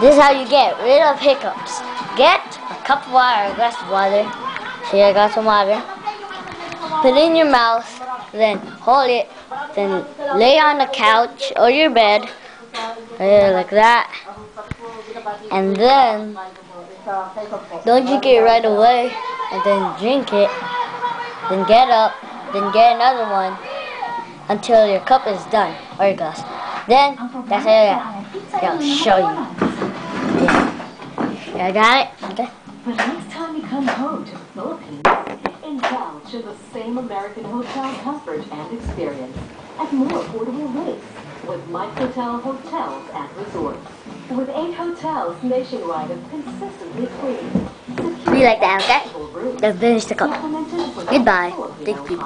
This is how you get rid of hiccups. Get a cup of water, a glass of water. See, I got some water. Put it in your mouth, then hold it, then lay on the couch or your bed, like that. And then, don't drink it right away, and then drink it. Then get up, then get another one until your cup is done, or your glass. Then, that's it. Yeah, I'll show you. Yeah, I got it? Okay. But next time you come home to the Philippines, indulge in the same American hotel comfort and experience at more affordable rates with Life Hotel hotels and resorts. With 8 hotels nationwide and consistently clean. Be like that, okay? Then finish the cup. Goodbye. Thank you.